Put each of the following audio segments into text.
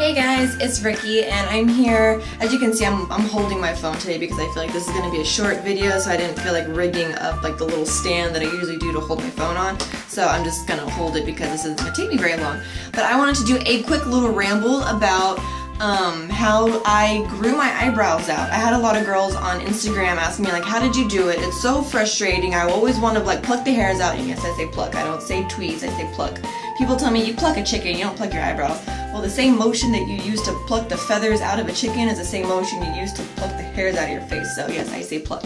Hey guys, it's Rikkie and I'm here. As you can see, I'm holding my phone today because I feel like this is going to be a short video, so I didn't feel like rigging up like the little stand that I usually do to hold my phone on. So I'm just going to hold it because this isn't going to take me very long. But I wanted to do a quick little ramble about how I grew my eyebrows out. I had a lot of girls on Instagram asking me like, how did you do it? It's so frustrating. I always want to like pluck the hairs out. And yes, I say pluck. I don't say tweeze, I say pluck. People tell me you pluck a chicken, you don't pluck your eyebrows. Well, the same motion that you use to pluck the feathers out of a chicken is the same motion you use to pluck the hairs out of your face. So yes, I say pluck.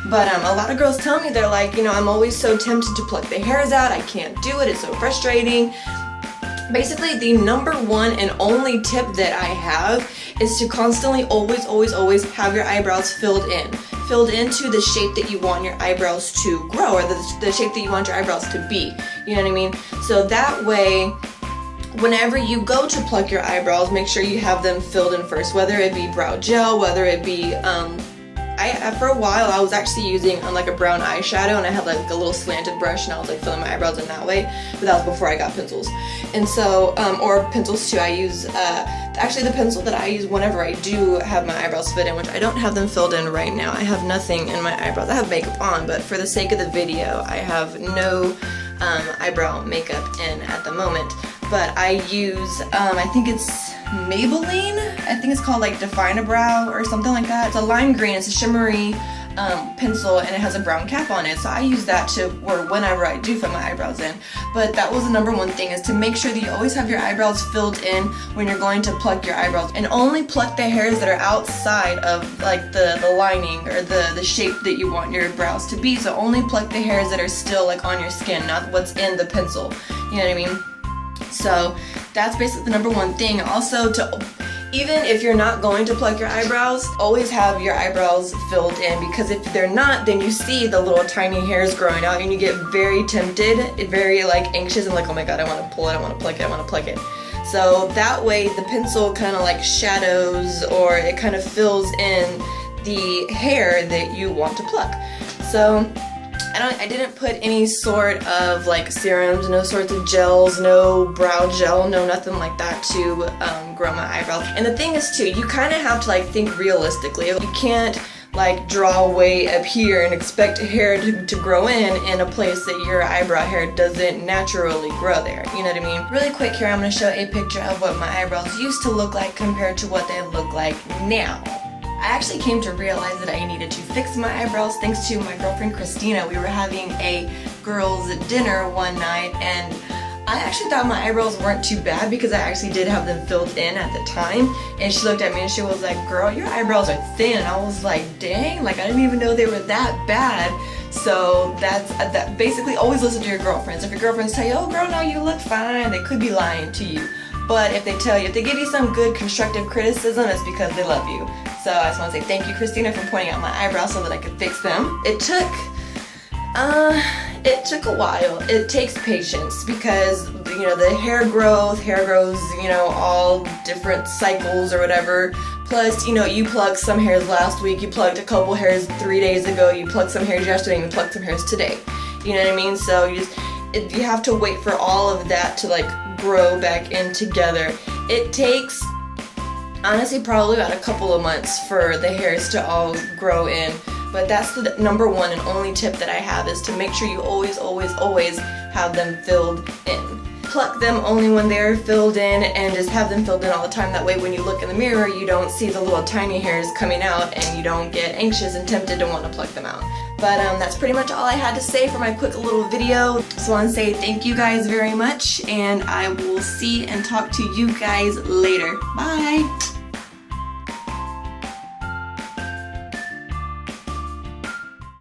But a lot of girls tell me, they're like, I'm always so tempted to pluck the hairs out. I can't do it. It's so frustrating. Basically, the number one and only tip that I have is to constantly always have your eyebrows filled into the shape that you want your eyebrows to grow, or the shape that you want your eyebrows to be. You know what I mean? So that way, whenever you go to pluck your eyebrows, make sure you have them filled in first, whether it be brow gel, whether it be for a while I was actually using like a brown eyeshadow, and I had like a little slanted brush, and I was like filling my eyebrows in that way. But that was before I got pencils, and so or pencils too. I use actually the pencil that I use whenever I do have my eyebrows filled in, which I don't have them filled in right now. I have nothing in my eyebrows. I have makeup on, but for the sake of the video, I have no eyebrow makeup in at the moment. But I use I think it's Maybelline. I think it's called like Define a Brow or something like that. It's a lime green. It's a shimmery pencil, and it has a brown cap on it. So I use that whenever I do fill my eyebrows in. But that was the number one thing, is to make sure that you always have your eyebrows filled in when you're going to pluck your eyebrows, and only pluck the hairs that are outside of like the lining or the shape that you want your brows to be. So only pluck the hairs that are still like on your skin, not what's in the pencil. You know what I mean? So that's basically the number one thing. Also, even if you're not going to pluck your eyebrows, always have your eyebrows filled in, because if they're not, then you see the little tiny hairs growing out and you get very tempted, very like anxious and like, oh my god, I want to pull it, I want to pluck it, I want to pluck it. So that way the pencil kind of like shadows, or it kind of fills in the hair that you want to pluck. So I didn't put any sort of like serums, no sorts of gels, no brow gel, no nothing like that to grow my eyebrows. And the thing is too, you kind of have to like think realistically. You can't like draw way up here and expect hair to grow in a place that your eyebrow hair doesn't naturally grow there. You know what I mean? Really quick here, I'm going to show a picture of what my eyebrows used to look like compared to what they look like now. I actually came to realize that I needed to fix my eyebrows thanks to my girlfriend Christina. We were having a girls' dinner one night, and I actually thought my eyebrows weren't too bad because I actually did have them filled in at the time. And she looked at me and she was like, girl, your eyebrows are thin. And I was like, dang, like I didn't even know they were that bad. So that basically, always listen to your girlfriends. If your girlfriends tell you, oh girl, no, you look fine, they could be lying to you. But if they give you some good constructive criticism, it's because they love you. So I just want to say thank you, Christina, for pointing out my eyebrows so that I could fix them. It took a while. It takes patience because, the hair grows, all different cycles or whatever. Plus, you plucked some hairs last week, you plucked a couple hairs 3 days ago, you plucked some hairs yesterday, and you plucked some hairs today. You know what I mean? So you have to wait for all of that to like grow back in together. It takes honestly probably about a couple of months for the hairs to all grow in, but that's the number one and only tip that I have, is to make sure you always have them filled in. Pluck them only when they're filled in, and just have them filled in all the time. That way when you look in the mirror, you don't see the little tiny hairs coming out and you don't get anxious and tempted to want to pluck them out. But that's pretty much all I had to say for my quick little video. So I want to say thank you guys very much, and I will see and talk to you guys later. Bye!